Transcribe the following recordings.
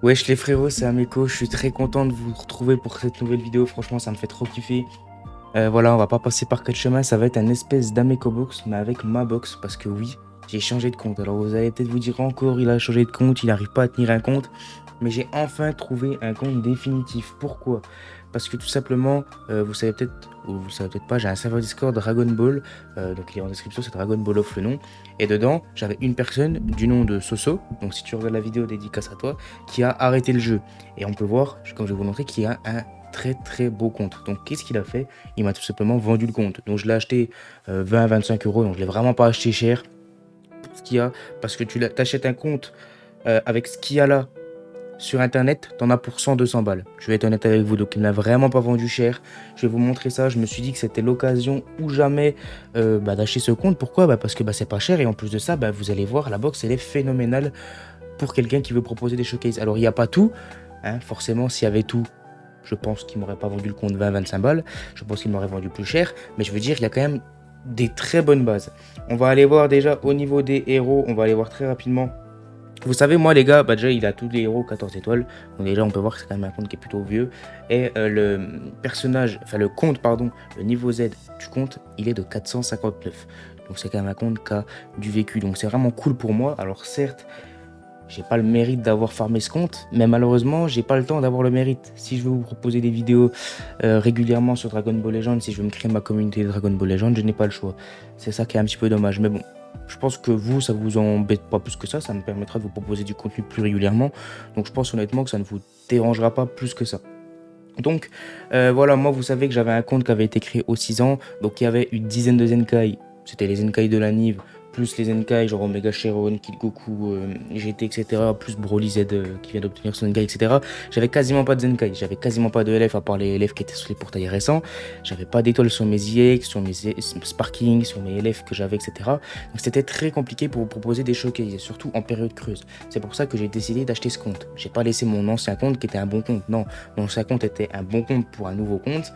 Wesh les frérots, c'est Ameko, je suis très content de vous retrouver pour cette nouvelle vidéo, franchement ça me fait trop kiffer. Voilà, on va pas passer par quatre chemins, ça va être un espèce d'Ameco Box, mais avec ma box, parce que oui, j'ai changé de compte. Alors vous allez peut-être vous dire encore, il a changé de compte, il n'arrive pas à tenir un compte, mais j'ai enfin trouvé un compte définitif. Pourquoi? Parce que tout simplement, vous savez peut-être, ou vous savez peut-être pas, j'ai un serveur Discord Dragon Ball, donc il est en description, c'est Dragon Ball Off le nom, et dedans, j'avais une personne du nom de Soso, donc si tu regardes la vidéo dédicace à toi, qui a arrêté le jeu. Et on peut voir, comme je vais vous montrer, qu'il a un très très beau compte. Donc qu'est-ce qu'il a fait? Il m'a tout simplement vendu le compte. Donc je l'ai acheté 20-25 euros, donc je l'ai vraiment pas acheté cher pour ce qu'il y a, parce que t'achètes un compte avec ce qu'il y a là sur internet, t'en as pour 100-200 balles. Je vais être honnête avec vous, donc il ne l'a vraiment pas vendu cher. Je vais vous montrer ça. Je me suis dit que c'était l'occasion ou jamais d'acheter ce compte. Pourquoi? Parce que c'est pas cher et en plus de ça, vous allez voir, la box elle est phénoménale pour quelqu'un qui veut proposer des showcases. Alors il n'y a pas tout, hein, forcément s'il y avait tout, je pense qu'il m'aurait pas vendu le compte 20-25 balles, je pense qu'il m'aurait vendu plus cher, mais je veux dire, il y a quand même des très bonnes bases. On va aller voir déjà au niveau des héros, on va aller voir très rapidement. Vous savez, moi les gars, déjà il a tous les héros 14 étoiles, donc déjà on peut voir que c'est quand même un compte qui est plutôt vieux. Et le personnage, enfin le compte, pardon, le niveau Z du compte, il est de 459. Donc c'est quand même un compte qui a du vécu, donc c'est vraiment cool pour moi. Alors certes, j'ai pas le mérite d'avoir farmé ce compte, mais malheureusement, j'ai pas le temps d'avoir le mérite. Si je veux vous proposer des vidéos régulièrement sur Dragon Ball Legends, si je veux me créer ma communauté de Dragon Ball Legends, je n'ai pas le choix. C'est ça qui est un petit peu dommage. Mais bon, je pense que vous, ça vous embête pas plus que ça me permettra de vous proposer du contenu plus régulièrement. Donc je pense honnêtement que ça ne vous dérangera pas plus que ça. Donc voilà, moi vous savez que j'avais un compte qui avait été créé aux 6 ans, donc il y avait une dizaine de Zenkai, c'était les Zenkai de la Nive, plus les Zenkai genre Omega Shenron, Kid Goku, GT, etc., plus Broly Z qui vient d'obtenir son Zenkai, etc. J'avais quasiment pas de Zenkai, j'avais quasiment pas de LF à part les LF qui étaient sur les portails récents, j'avais pas d'étoiles sur mes IX, sur mes Sparking, sur mes LF que j'avais, etc. Donc c'était très compliqué pour vous proposer des showcases, surtout en période creuse. C'est pour ça que j'ai décidé d'acheter ce compte. J'ai pas laissé mon ancien compte qui était un bon compte, non. Mon ancien compte était un bon compte pour un nouveau compte,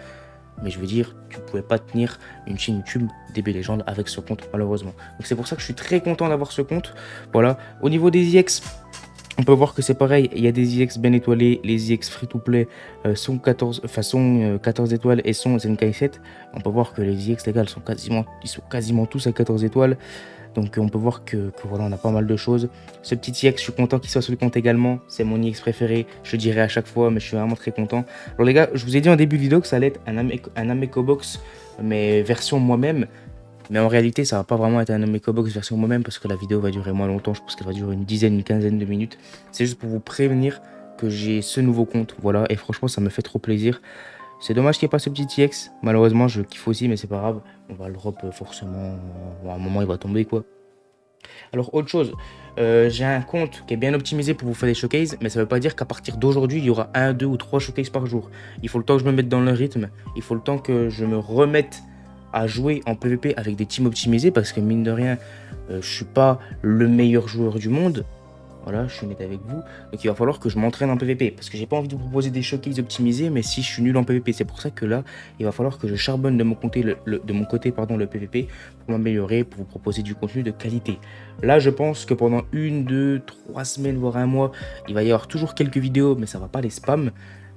mais je veux dire, tu pouvais pas tenir une chaîne YouTube DB Legend avec ce compte, malheureusement. Donc c'est pour ça que je suis très content d'avoir ce compte. Voilà. Au niveau des IX, on peut voir que c'est pareil, il y a des IX bien étoilés, les IX free-to-play sont 14 étoiles et sont Zenkai 7. On peut voir que les IX légales ils sont quasiment tous à 14 étoiles. Donc on peut voir que voilà, on a pas mal de choses. Ce petit IX, je suis content qu'il soit sur le compte également. C'est mon IX préféré, je le dirai à chaque fois, mais je suis vraiment très content. Alors les gars, je vous ai dit en début de vidéo que ça allait être un Ameco Box, mais version moi-même. Mais en réalité, ça va pas vraiment être un Ameco Box version moi-même parce que la vidéo va durer moins longtemps. Je pense qu'elle va durer une dizaine, une quinzaine de minutes. C'est juste pour vous prévenir que j'ai ce nouveau compte. Voilà, et franchement, ça me fait trop plaisir. C'est dommage qu'il n'y ait pas ce petit X. Malheureusement, je kiffe aussi, mais c'est pas grave. On va le drop forcément. À un moment, il va tomber, quoi. Alors, autre chose, j'ai un compte qui est bien optimisé pour vous faire des showcases, mais ça veut pas dire qu'à partir d'aujourd'hui, il y aura un, deux ou trois showcases par jour. Il faut le temps que je me mette dans le rythme. Il faut le temps que je me remette à jouer en PvP avec des teams optimisés, parce que mine de rien, je suis pas le meilleur joueur du monde. Voilà, je suis honnête avec vous. Donc il va falloir que je m'entraîne en PvP. Parce que j'ai pas envie de vous proposer des showcases optimisés, mais si je suis nul en PvP, c'est pour ça que là, il va falloir que je charbonne de mon côté le PvP pour m'améliorer, pour vous proposer du contenu de qualité. Là, je pense que pendant 1, 2, 3 semaines, voire un mois, il va y avoir toujours quelques vidéos, mais ça va pas les spams.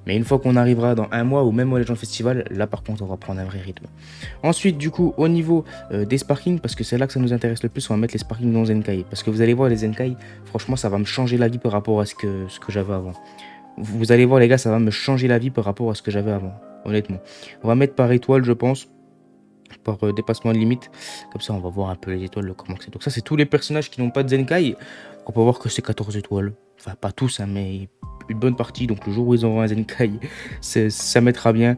Mais une fois qu'on arrivera dans un mois ou même au Legend Festival, là par contre, on va prendre un vrai rythme. Ensuite, du coup, au niveau des sparkings, parce que c'est là que ça nous intéresse le plus, on va mettre les sparkings non Zenkai. Parce que vous allez voir, les Zenkai, franchement, ça va me changer la vie par rapport à ce que j'avais avant. Vous allez voir, les gars, ça va me changer la vie par rapport à ce que j'avais avant, honnêtement. On va mettre par étoile, je pense, par dépassement de limite. Comme ça, on va voir un peu les étoiles, comment c'est. Donc ça, c'est tous les personnages qui n'ont pas de Zenkai. On peut voir que c'est 14 étoiles. Enfin, pas tous, hein, mais une bonne partie. Donc le jour où ils auront un Zenkai, ça mettra bien.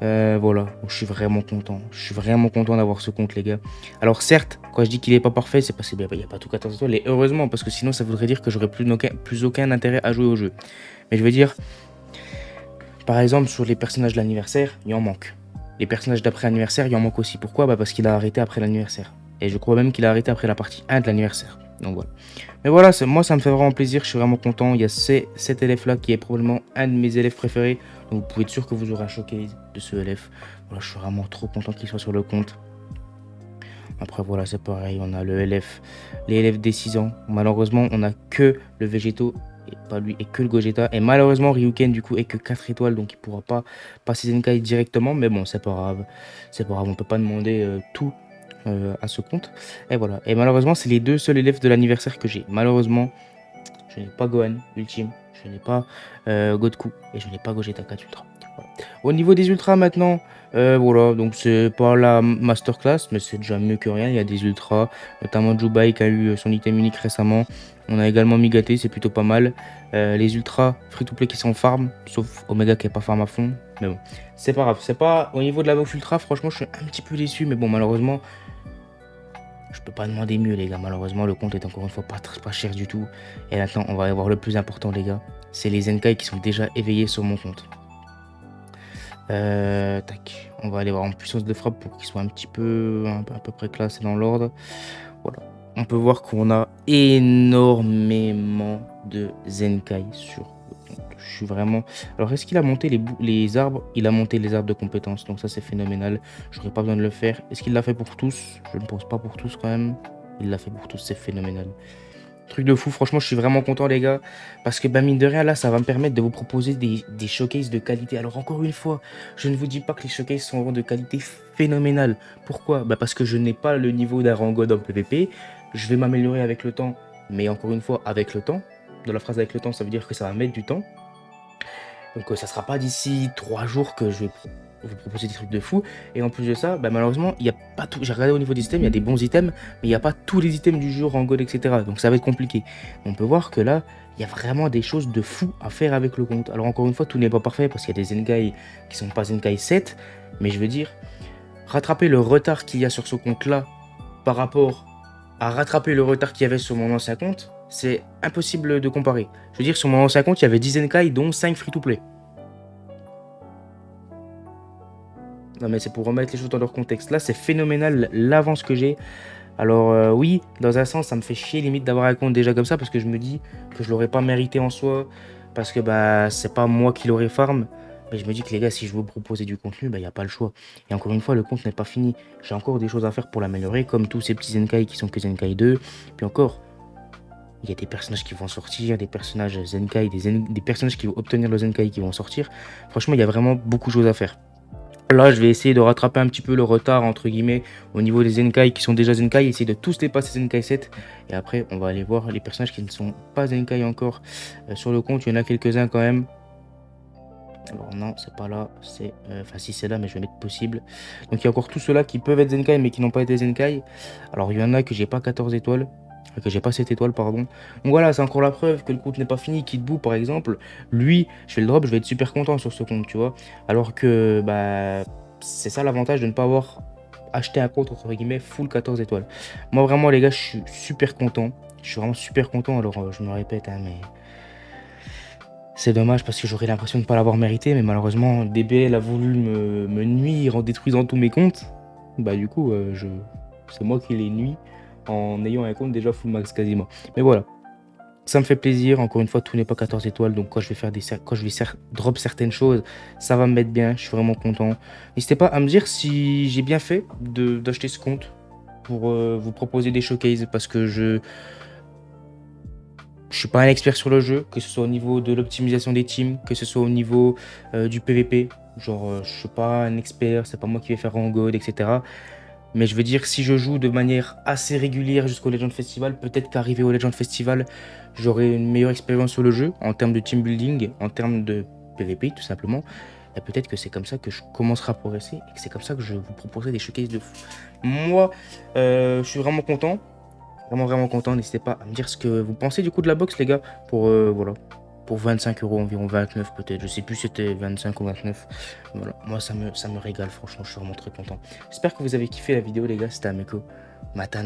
Voilà, donc, je suis vraiment content. Je suis vraiment content d'avoir ce compte, les gars. Alors, certes, quand je dis qu'il n'est pas parfait, c'est parce qu'il n'y a pas tout 14 étoiles. Et heureusement, parce que sinon, ça voudrait dire que j'aurais plus aucun intérêt à jouer au jeu. Mais je veux dire, par exemple, sur les personnages de l'anniversaire, il en manque. Les personnages d'après l'anniversaire, il en manque aussi. Pourquoi? Parce qu'il a arrêté après l'anniversaire. Et je crois même qu'il a arrêté après la partie 1 de l'anniversaire. Donc voilà. Mais voilà, moi ça me fait vraiment plaisir, je suis vraiment content. Il y a cet élève là qui est probablement un de mes élèves préférés. Donc vous pouvez être sûr que vous aurez un showcase de ce élève. Voilà, je suis vraiment trop content qu'il soit sur le compte. Après voilà, c'est pareil, on a le LF, les LF des 6 ans. Malheureusement, on a que le végétaux et pas lui, et que le Gogeta. Et malheureusement, Ryuken, du coup, est que 4 étoiles, donc il pourra pas passer Zenkai directement. Mais bon, c'est pas grave. C'est pas grave, on peut pas demander tout à ce compte. Et voilà. Et malheureusement, c'est les deux seuls élèves de l'anniversaire que j'ai. Malheureusement, je n'ai pas Gohan Ultime, je n'ai pas Godku, et je n'ai pas Gogeta 4 Ultra. Voilà. Au niveau des ultras maintenant, voilà, donc c'est pas la masterclass, mais c'est déjà mieux que rien. Il y a des ultras, notamment Jubai qui a eu son item unique récemment. On a également Migaté, c'est plutôt pas mal. Les ultras free-to-play qui sont farm, sauf Omega qui est pas farm à fond. Mais bon, c'est pas grave. C'est pas au niveau de la box ultra, franchement, je suis un petit peu déçu, mais bon, malheureusement, je peux pas demander mieux, les gars. Malheureusement, le compte est encore une fois pas cher du tout. Et maintenant, on va y voir le plus important, les gars. C'est les Zenkai qui sont déjà éveillés sur mon compte. Tac. On va aller voir en puissance de frappe pour qu'ils soient un petit peu, à peu près classés dans l'ordre. Voilà. On peut voir qu'on a énormément de Zenkai sur le compte. Je suis vraiment... Alors, est-ce qu'il a monté les arbres? Il a monté les arbres de compétences. Donc ça, c'est phénoménal. J'aurais pas besoin de le faire. Est-ce qu'il l'a fait pour tous? Je ne pense pas pour tous quand même. Il l'a fait pour tous. C'est phénoménal. Truc de fou, franchement, je suis vraiment content, les gars. Parce que, bah, mine de rien, là, ça va me permettre de vous proposer des showcases de qualité. Alors, encore une fois, je ne vous dis pas que les showcases sont de qualité phénoménale. Pourquoi? Bah, parce que je n'ai pas le niveau d'un Rangod en PvP. Je vais m'améliorer avec le temps. Mais encore une fois, avec le temps. Dans la phrase avec le temps, ça veut dire que ça va mettre du temps. Donc, ça sera pas d'ici 3 jours que je vais vous proposer des trucs de fou. Et en plus de ça, bah, malheureusement, il n'y a pas tout. J'ai regardé au niveau des items, il y a des bons items, mais il n'y a pas tous les items du jeu en gold, etc. Donc ça va être compliqué. On peut voir que là, il y a vraiment des choses de fou à faire avec le compte. Alors encore une fois, tout n'est pas parfait parce qu'il y a des Zenkai qui sont pas Zenkai 7. Mais je veux dire, rattraper le retard qu'il y a sur ce compte-là par rapport à rattraper le retard qu'il y avait sur mon ancien compte, c'est impossible de comparer. Je veux dire, sur mon ancien compte, il y avait 10 Zenkai, dont 5 free-to-play. Non mais c'est pour remettre les choses dans leur contexte. Là, c'est phénoménal l'avance que j'ai. Alors oui, dans un sens, ça me fait chier limite d'avoir un compte déjà comme ça parce que je me dis que je l'aurais pas mérité en soi parce que bah c'est pas moi qui l'aurais farm. Mais je me dis que les gars, si je veux vous proposer du contenu, bah il n'y a pas le choix. Et encore une fois, le compte n'est pas fini. J'ai encore des choses à faire pour l'améliorer, comme tous ces petits Zenkai qui sont que Zenkai 2. Puis encore, il y a des personnages qui vont sortir, des personnages Zenkai, des personnages qui vont obtenir le Zenkai qui vont sortir. Franchement, il y a vraiment beaucoup de choses à faire. Là, je vais essayer de rattraper un petit peu le retard, entre guillemets, au niveau des Zenkai qui sont déjà Zenkai, essayer de tous les passer Zenkai 7. Et après, on va aller voir les personnages qui ne sont pas Zenkai encore sur le compte. Il y en a quelques-uns quand même. Alors non, c'est pas là, c'est... Enfin si c'est là, mais je vais mettre possible. Donc il y a encore tous ceux-là qui peuvent être Zenkai, mais qui n'ont pas été Zenkai. Alors il y en a que j'ai pas 14 étoiles. Que j'ai pas 7 étoiles, pardon. Donc voilà, c'est encore la preuve que le compte n'est pas fini. Kid Buu, par exemple, lui, je fais le drop, je vais être super content sur ce compte, tu vois. Alors que, bah, c'est ça l'avantage de ne pas avoir acheté un compte, entre guillemets, full 14 étoiles. Moi, vraiment, les gars, je suis super content. Je suis vraiment super content. Alors, je me répète, hein, mais c'est dommage parce que j'aurais l'impression de ne pas l'avoir mérité. Mais malheureusement, DBL a voulu me nuire en détruisant tous mes comptes. Bah, du coup, c'est moi qui les nuis en ayant un compte déjà full max quasiment. Mais voilà, ça me fait plaisir. Encore une fois, tout n'est pas 14 étoiles. Donc quand je vais faire drop certaines choses, ça va me mettre bien. Je suis vraiment content. N'hésitez pas à me dire si j'ai bien fait d'acheter ce compte pour vous proposer des showcases parce que je suis pas un expert sur le jeu, que ce soit au niveau de l'optimisation des teams, que ce soit au niveau du PVP. Genre, je suis pas un expert, c'est pas moi qui vais faire en god, etc. Mais je veux dire, si je joue de manière assez régulière jusqu'au Legend Festival, peut-être qu'arrivé au Legend Festival, j'aurai une meilleure expérience sur le jeu, en termes de team building, en termes de PVP, tout simplement. Et peut-être que c'est comme ça que je commencerai à progresser, et que c'est comme ça que je vous proposerai des showcases de fou. Moi, je suis vraiment content. Vraiment, vraiment content. N'hésitez pas à me dire ce que vous pensez du coup de la box, les gars. Voilà. Pour 25 euros, environ 29 peut-être. Je sais plus si c'était 25 ou 29. Voilà. Moi, ça me régale. Franchement, je suis vraiment très content. J'espère que vous avez kiffé la vidéo, les gars. C'était Ameko Matane.